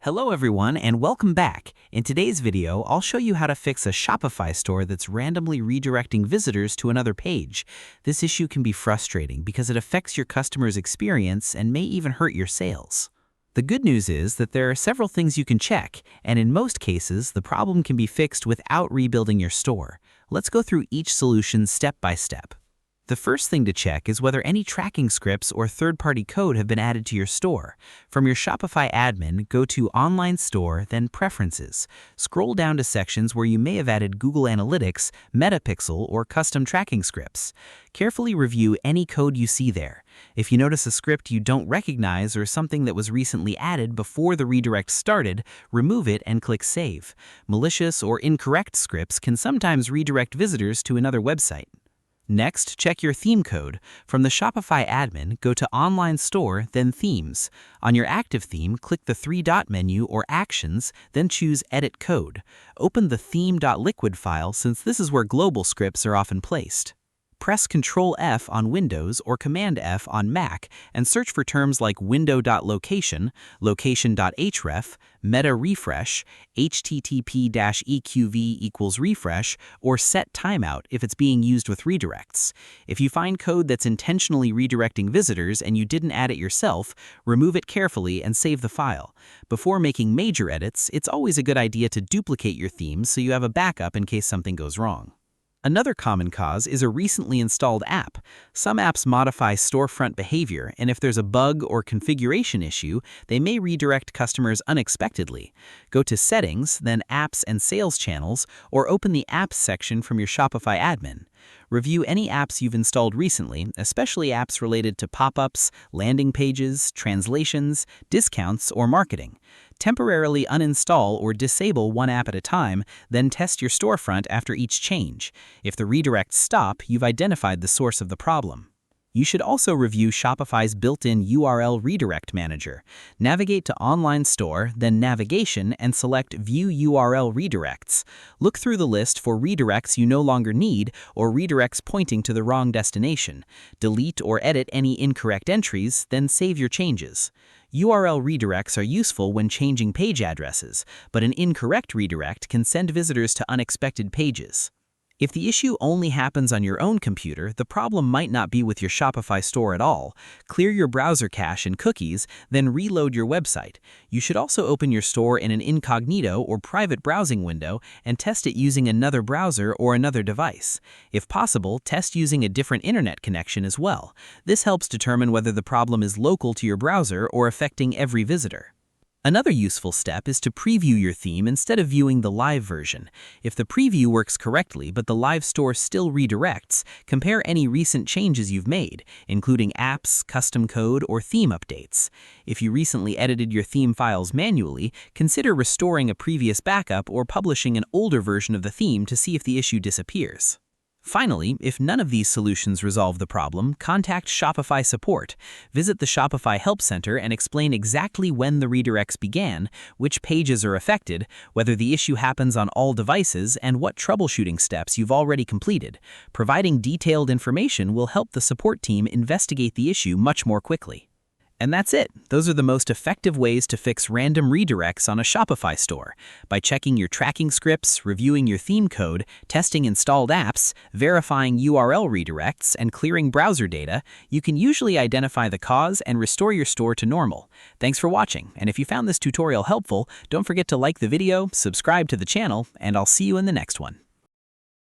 Hello everyone and welcome back. In today's video, I'll show you how to fix a Shopify store that's randomly redirecting visitors to another page. This issue can be frustrating because it affects your customer's experience and may even hurt your sales. The good news is that there are several things you can check, and in most cases, the problem can be fixed without rebuilding your store. Let's go through each solution step by step. The first thing to check is whether any tracking scripts or third-party code have been added to your store. From your Shopify admin, go to Online Store, then Preferences. Scroll down to sections where you may have added Google Analytics, Metapixel, or custom tracking scripts. Carefully review any code you see there. If you notice a script you don't recognize or something that was recently added before the redirect started, remove it and click Save. Malicious or incorrect scripts can sometimes redirect visitors to another website. Next, check your theme code. From the Shopify admin, go to Online Store, then Themes. On your active theme, click the three-dot menu or Actions, then choose Edit Code. Open the theme.liquid file since this is where global scripts are often placed. Press Ctrl F on Windows or Command F on Mac and search for terms like window.location, location.href, meta refresh, http-eqv equals refresh, or set timeout if it's being used with redirects. If you find code that's intentionally redirecting visitors and you didn't add it yourself, remove it carefully and save the file. Before making major edits, it's always a good idea to duplicate your themes so you have a backup in case something goes wrong. Another common cause is a recently installed app. Some apps modify storefront behavior, and if there's a bug or configuration issue, they may redirect customers unexpectedly. Go to Settings, then Apps and Sales Channels, or open the Apps section from your Shopify admin. Review any apps you've installed recently, especially apps related to pop-ups, landing pages, translations, discounts, or marketing. Temporarily uninstall or disable one app at a time, then test your storefront after each change. If the redirects stop, you've identified the source of the problem. You should also review Shopify's built-in URL redirect manager. Navigate to Online Store, then Navigation, and select View URL Redirects. Look through the list for redirects you no longer need or redirects pointing to the wrong destination. Delete or edit any incorrect entries, then save your changes. URL redirects are useful when changing page addresses, but an incorrect redirect can send visitors to unexpected pages. If the issue only happens on your own computer, the problem might not be with your Shopify store at all. Clear your browser cache and cookies, then reload your website. You should also open your store in an incognito or private browsing window and test it using another browser or another device. If possible, test using a different internet connection as well. This helps determine whether the problem is local to your browser or affecting every visitor. Another useful step is to preview your theme instead of viewing the live version. If the preview works correctly but the live store still redirects, compare any recent changes you've made, including apps, custom code, or theme updates. If you recently edited your theme files manually, consider restoring a previous backup or publishing an older version of the theme to see if the issue disappears. Finally, if none of these solutions resolve the problem, contact Shopify support. Visit the Shopify Help Center and explain exactly when the redirects began, which pages are affected, whether the issue happens on all devices, and what troubleshooting steps you've already completed. Providing detailed information will help the support team investigate the issue much more quickly. And that's it. Those are the most effective ways to fix random redirects on a Shopify store. By checking your tracking scripts, reviewing your theme code, testing installed apps, verifying URL redirects, and clearing browser data, you can usually identify the cause and restore your store to normal. Thanks for watching, and if you found this tutorial helpful, don't forget to like the video, subscribe to the channel, and I'll see you in the next one.